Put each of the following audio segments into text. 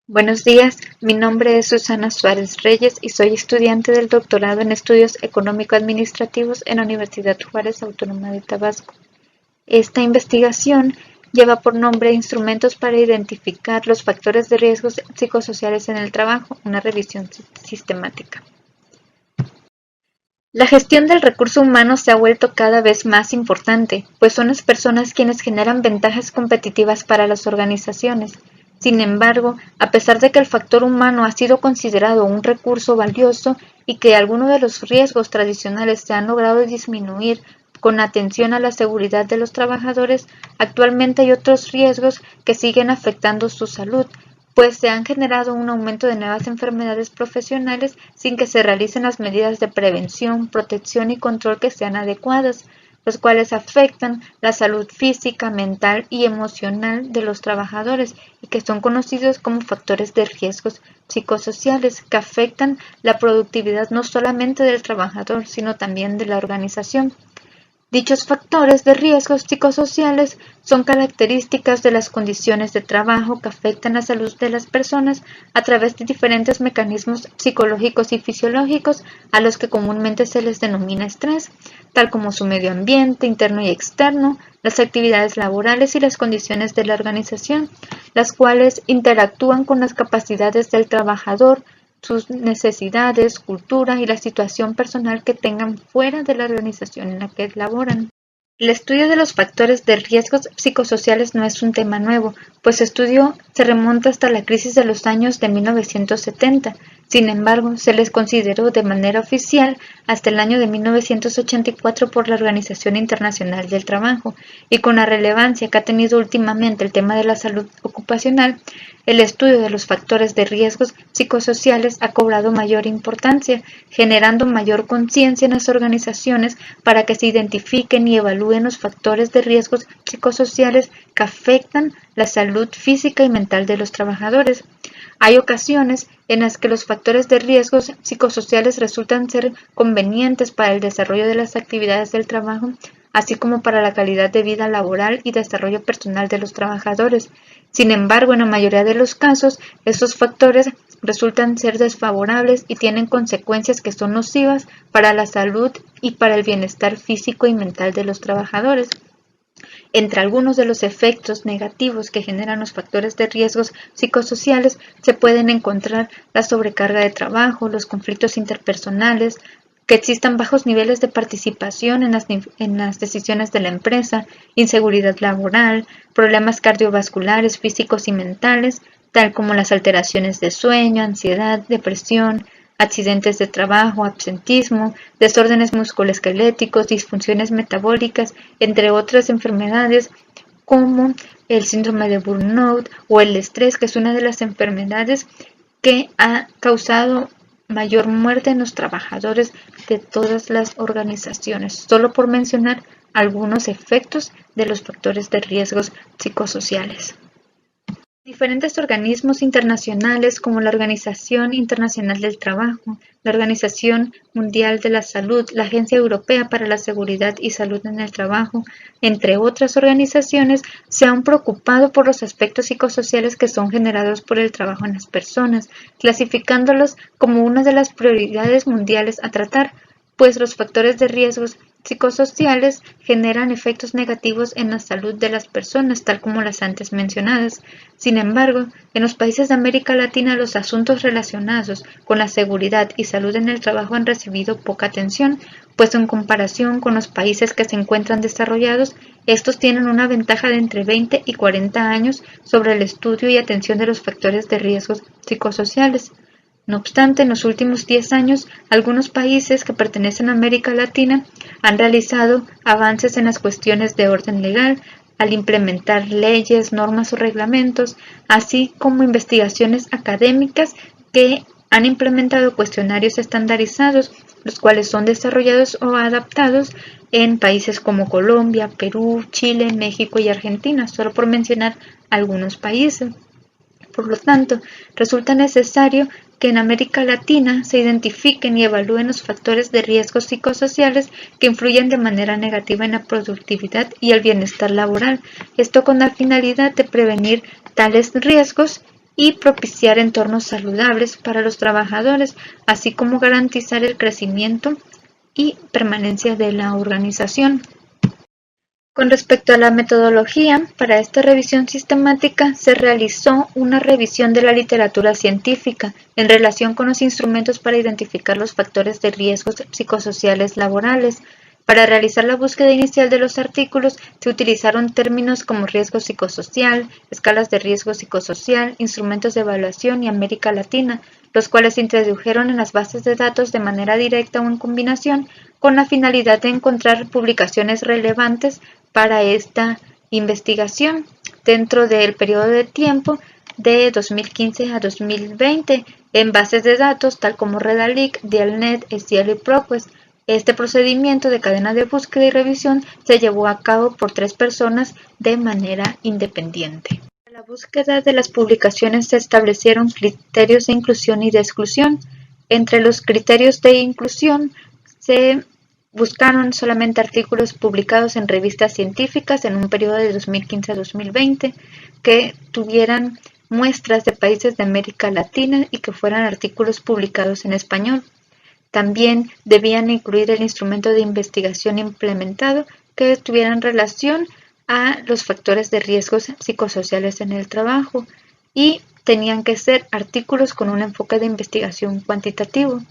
Buenos días, mi nombre es Susana Suárez Reyes y soy estudiante del doctorado en Estudios Económico-Administrativos en la Universidad Juárez Autónoma de Tabasco. Esta investigación lleva por nombre Instrumentos para identificar los factores de riesgos psicosociales en el trabajo, una revisión sistemática. La gestión del recurso humano se ha vuelto cada vez más importante, pues son las personas quienes generan ventajas competitivas para las organizaciones. Sin embargo, a pesar de que el factor humano ha sido considerado un recurso valioso y que algunos de los riesgos tradicionales se han logrado disminuir con atención a la seguridad de los trabajadores, actualmente hay otros riesgos que siguen afectando su salud, pues se han generado un aumento de nuevas enfermedades profesionales sin que se realicen las medidas de prevención, protección y control que sean adecuadas, los cuales afectan la salud física, mental y emocional de los trabajadores y que son conocidos como factores de riesgos psicosociales que afectan la productividad no solamente del trabajador, sino también de la organización. Dichos factores de riesgos psicosociales son características de las condiciones de trabajo que afectan la salud de las personas a través de diferentes mecanismos psicológicos y fisiológicos a los que comúnmente se les denomina estrés, tal como su medio ambiente interno y externo, las actividades laborales y las condiciones de la organización, las cuales interactúan con las capacidades del trabajador, sus necesidades, cultura y la situación personal que tengan fuera de la organización en la que laboran. El estudio de los factores de riesgos psicosociales no es un tema nuevo, pues su estudio se remonta hasta la crisis de los años de 1970. Sin embargo, se les consideró de manera oficial hasta el año de 1984 por la Organización Internacional del Trabajo, y con la relevancia que ha tenido últimamente el tema de la salud ocupacional, el estudio de los factores de riesgos psicosociales ha cobrado mayor importancia, generando mayor conciencia en las organizaciones para que se identifiquen y evalúen los factores de riesgos psicosociales que afectan la salud física y mental de los trabajadores. Hay ocasiones en las que los factores de riesgos psicosociales resultan ser convenientes para el desarrollo de las actividades del trabajo, así como para la calidad de vida laboral y desarrollo personal de los trabajadores. Sin embargo, en la mayoría de los casos, estos factores resultan ser desfavorables y tienen consecuencias que son nocivas para la salud y para el bienestar físico y mental de los trabajadores. Entre algunos de los efectos negativos que generan los factores de riesgos psicosociales se pueden encontrar la sobrecarga de trabajo, los conflictos interpersonales, que existan bajos niveles de participación en las decisiones de la empresa, inseguridad laboral, problemas cardiovasculares, físicos y mentales, tal como las alteraciones de sueño, ansiedad, depresión, accidentes de trabajo, absentismo, desórdenes musculoesqueléticos, disfunciones metabólicas, entre otras enfermedades como el síndrome de burnout o el estrés, que es una de las enfermedades que ha causado mayor muerte en los trabajadores de todas las organizaciones, solo por mencionar algunos efectos de los factores de riesgos psicosociales. Diferentes organismos internacionales como la Organización Internacional del Trabajo, la Organización Mundial de la Salud, la Agencia Europea para la Seguridad y Salud en el Trabajo, entre otras organizaciones, se han preocupado por los aspectos psicosociales que son generados por el trabajo en las personas, clasificándolos como una de las prioridades mundiales a tratar, pues los factores de riesgos psicosociales generan efectos negativos en la salud de las personas, tal como las antes mencionadas. Sin embargo, en los países de América Latina los asuntos relacionados con la seguridad y salud en el trabajo han recibido poca atención, pues en comparación con los países que se encuentran desarrollados, estos tienen una ventaja de entre 20 y 40 años sobre el estudio y atención de los factores de riesgos psicosociales. No obstante, en los últimos 10 años, algunos países que pertenecen a América Latina han realizado avances en las cuestiones de orden legal al implementar leyes, normas o reglamentos, así como investigaciones académicas que han implementado cuestionarios estandarizados, los cuales son desarrollados o adaptados en países como Colombia, Perú, Chile, México y Argentina, solo por mencionar algunos países. Por lo tanto, resulta necesario que en América Latina se identifiquen y evalúen los factores de riesgos psicosociales que influyen de manera negativa en la productividad y el bienestar laboral, esto con la finalidad de prevenir tales riesgos y propiciar entornos saludables para los trabajadores, así como garantizar el crecimiento y permanencia de la organización. Con respecto a la metodología, para esta revisión sistemática se realizó una revisión de la literatura científica en relación con los instrumentos para identificar los factores de riesgos psicosociales laborales. Para realizar la búsqueda inicial de los artículos se utilizaron términos como riesgo psicosocial, escalas de riesgo psicosocial, instrumentos de evaluación y América Latina, los cuales se introdujeron en las bases de datos de manera directa o en combinación con la finalidad de encontrar publicaciones relevantes para esta investigación dentro del periodo de tiempo de 2015 a 2020 en bases de datos tal como Redalyc, Dialnet, SciEL y ProQuest. Este procedimiento de cadena de búsqueda y revisión se llevó a cabo por 3 personas de manera independiente. Para la búsqueda de las publicaciones se establecieron criterios de inclusión y de exclusión. Entre los criterios de inclusión se buscaron solamente artículos publicados en revistas científicas en un periodo de 2015 a 2020 que tuvieran muestras de países de América Latina y que fueran artículos publicados en español. También debían incluir el instrumento de investigación implementado que tuvieran relación a los factores de riesgos psicosociales en el trabajo y tenían que ser artículos con un enfoque de investigación cuantitativo.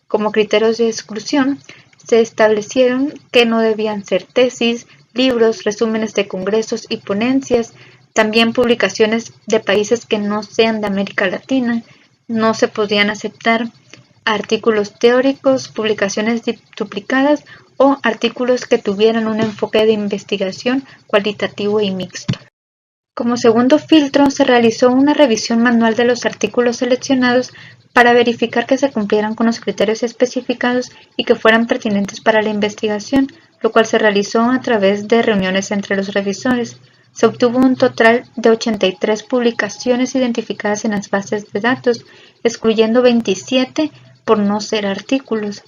Como criterios de exclusión, se establecieron que no debían ser tesis, libros, resúmenes de congresos y ponencias, también publicaciones de países que no sean de América Latina. No se podían aceptar artículos teóricos, publicaciones duplicadas o artículos que tuvieran un enfoque de investigación cualitativo y mixto. Como segundo filtro, se realizó una revisión manual de los artículos seleccionados para verificar que se cumplieran con los criterios especificados y que fueran pertinentes para la investigación, lo cual se realizó a través de reuniones entre los revisores. Se obtuvo un total de 83 publicaciones identificadas en las bases de datos, excluyendo 27 por no ser artículos,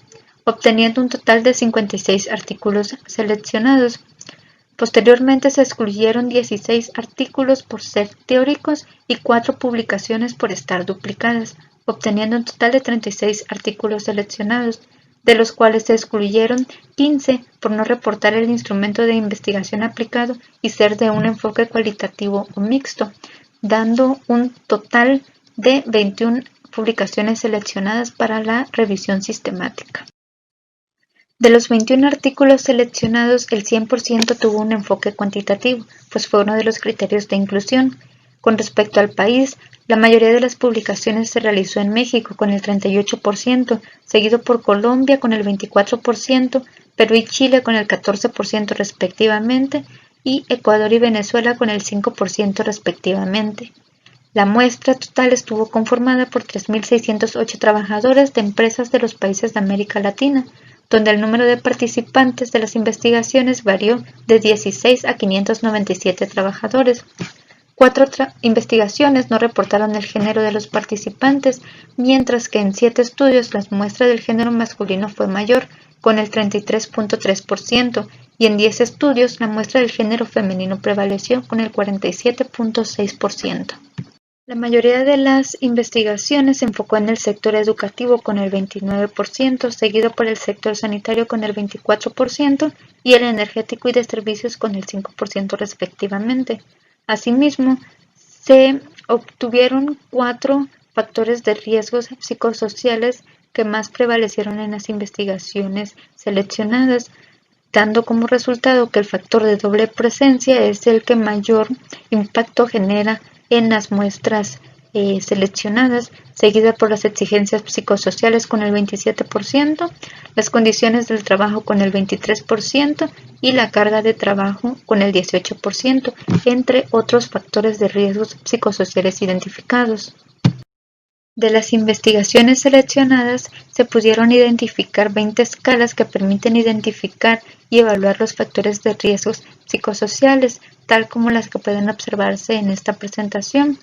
obteniendo un total de 56 artículos seleccionados. Posteriormente se excluyeron 16 artículos por ser teóricos y 4 publicaciones por estar duplicadas, obteniendo un total de 36 artículos seleccionados, de los cuales se excluyeron 15 por no reportar el instrumento de investigación aplicado y ser de un enfoque cualitativo o mixto, dando un total de 21 publicaciones seleccionadas para la revisión sistemática. De los 21 artículos seleccionados, el 100% tuvo un enfoque cuantitativo, pues fue uno de los criterios de inclusión. Con respecto al país, la mayoría de las publicaciones se realizó en México con el 38%, seguido por Colombia con el 24%, Perú y Chile con el 14% respectivamente, y Ecuador y Venezuela con el 5% respectivamente. La muestra total estuvo conformada por 3.608 trabajadores de empresas de los países de América Latina, donde el número de participantes de las investigaciones varió de 16 a 597 trabajadores. 4 investigaciones no reportaron el género de los participantes, mientras que en 7 estudios la muestra del género masculino fue mayor, con el 33.3%, y en 10 estudios la muestra del género femenino prevaleció con el 47.6%. La mayoría de las investigaciones se enfocó en el sector educativo con el 29%, seguido por el sector sanitario con el 24% y el energético y de servicios con el 5% respectivamente. Asimismo, se obtuvieron 4 factores de riesgos psicosociales que más prevalecieron en las investigaciones seleccionadas, dando como resultado que el factor de doble presencia es el que mayor impacto genera en las muestras seleccionadas, seguida por las exigencias psicosociales con el 27%, las condiciones del trabajo con el 23% y la carga de trabajo con el 18%, entre otros factores de riesgos psicosociales identificados. De las investigaciones seleccionadas se pudieron identificar 20 escalas que permiten identificar y evaluar los factores de riesgos psicosociales, tal como las que pueden observarse en esta presentación.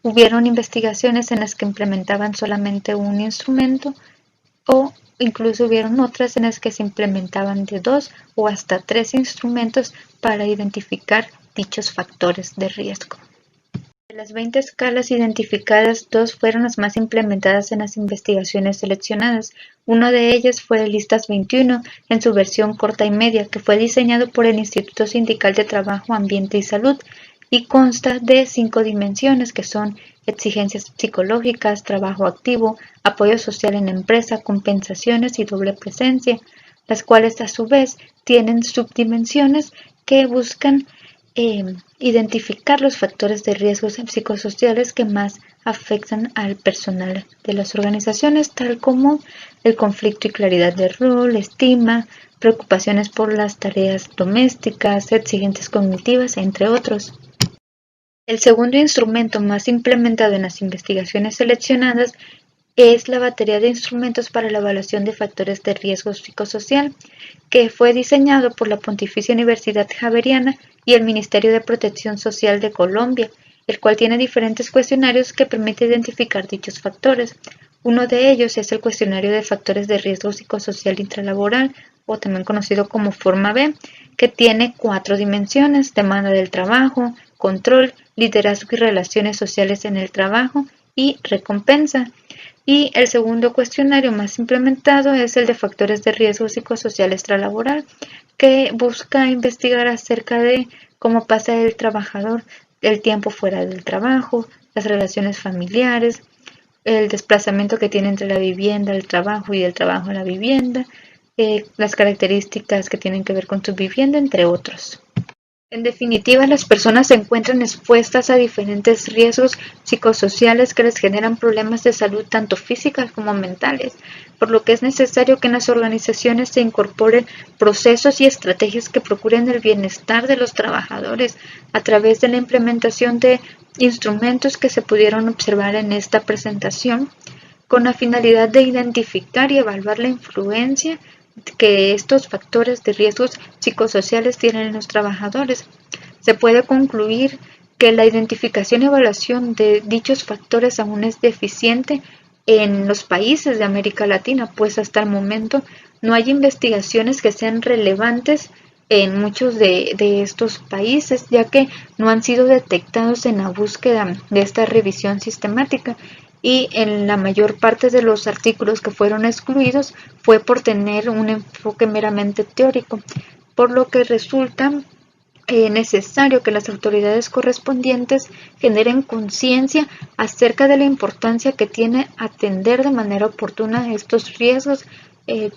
Hubieron investigaciones en las que implementaban solamente un instrumento o incluso hubieron otras en las que se implementaban de 2 o hasta 3 instrumentos para identificar dichos factores de riesgo. De De las 20 escalas identificadas, 2 fueron las más implementadas en las investigaciones seleccionadas. Uno de ellas fue el Listas 21 en su versión corta y media, que fue diseñado por el Instituto Sindical de Trabajo, Ambiente y Salud y consta de 5 dimensiones que son exigencias psicológicas, trabajo activo, apoyo social en empresa, compensaciones y doble presencia, las cuales a su vez tienen subdimensiones que buscan identificar los factores de riesgos psicosociales que más afectan al personal de las organizaciones, tal como el conflicto y claridad de rol, estima, preocupaciones por las tareas domésticas, exigencias cognitivas, entre otros. El segundo instrumento más implementado en las investigaciones seleccionadas es la batería de instrumentos para la evaluación de factores de riesgo psicosocial, que fue diseñado por la Pontificia Universidad Javeriana y el Ministerio de Protección Social de Colombia, el cual tiene diferentes cuestionarios que permiten identificar dichos factores. Uno de ellos es el cuestionario de factores de riesgo psicosocial intralaboral, o también conocido como Forma B, que tiene 4 dimensiones: demanda del trabajo, control, liderazgo y relaciones sociales en el trabajo y recompensa. Y el segundo cuestionario más implementado es el de factores de riesgo psicosocial extralaboral, que busca investigar acerca de cómo pasa el trabajador el tiempo fuera del trabajo, las relaciones familiares, el desplazamiento que tiene entre la vivienda, el trabajo y del trabajo a la vivienda, las características que tienen que ver con su vivienda, entre otros. En definitiva, las personas se encuentran expuestas a diferentes riesgos psicosociales que les generan problemas de salud tanto físicas como mentales, por lo que es necesario que en las organizaciones se incorporen procesos y estrategias que procuren el bienestar de los trabajadores a través de la implementación de instrumentos que se pudieron observar en esta presentación, con la finalidad de identificar y evaluar la influencia que estos factores de riesgos psicosociales tienen en los trabajadores. Se puede concluir que la identificación y evaluación de dichos factores aún es deficiente en los países de América Latina, pues hasta el momento no hay investigaciones que sean relevantes en muchos de estos países, ya que no han sido detectados en la búsqueda de esta revisión sistemática, y en la mayor parte de los artículos que fueron excluidos fue por tener un enfoque meramente teórico, por lo que resulta necesario que las autoridades correspondientes generen conciencia acerca de la importancia que tiene atender de manera oportuna estos riesgos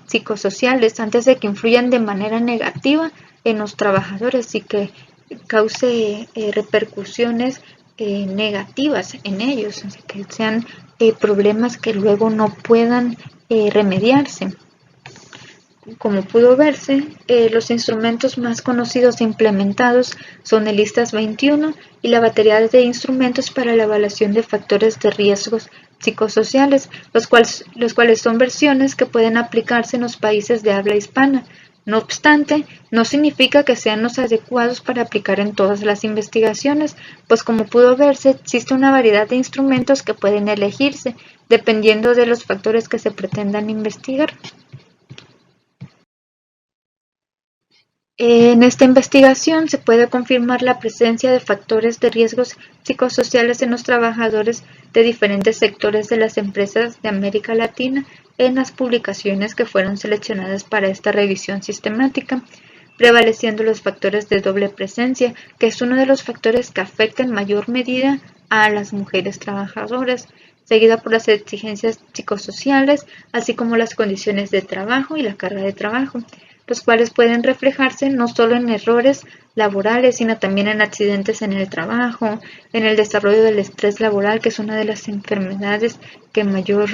psicosociales antes de que influyan de manera negativa en los trabajadores y que cause repercusiones negativas en ellos, así que sean problemas que luego no puedan remediarse. Como pudo verse, los instrumentos más conocidos e implementados son el Listas 21 y la batería de instrumentos para la evaluación de factores de riesgos psicosociales, los cuales son versiones que pueden aplicarse en los países de habla hispana. No obstante, no significa que sean los adecuados para aplicar en todas las investigaciones, pues como pudo verse, existe una variedad de instrumentos que pueden elegirse, dependiendo de los factores que se pretendan investigar. En esta investigación se puede confirmar la presencia de factores de riesgos psicosociales en los trabajadores de diferentes sectores de las empresas de América Latina en las publicaciones que fueron seleccionadas para esta revisión sistemática, prevaleciendo los factores de doble presencia, que es uno de los factores que afecta en mayor medida a las mujeres trabajadoras, seguida por las exigencias psicosociales, así como las condiciones de trabajo y la carga de trabajo, los cuales pueden reflejarse no solo en errores laborales, sino también en accidentes en el trabajo, en el desarrollo del estrés laboral, que es una de las enfermedades que mayor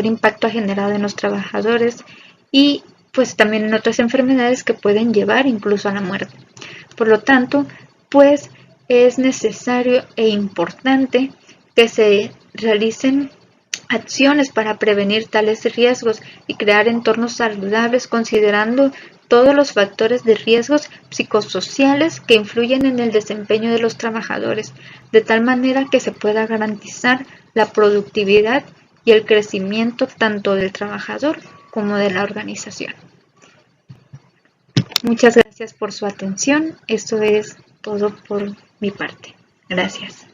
impacto ha generado en los trabajadores, y pues también en otras enfermedades que pueden llevar incluso a la muerte. Por lo tanto, pues es necesario e importante que se realicen acciones para prevenir tales riesgos y crear entornos saludables, considerando todos los factores de riesgos psicosociales que influyen en el desempeño de los trabajadores, de tal manera que se pueda garantizar la productividad y el crecimiento tanto del trabajador como de la organización. Muchas gracias por su atención. Esto es todo por mi parte. Gracias.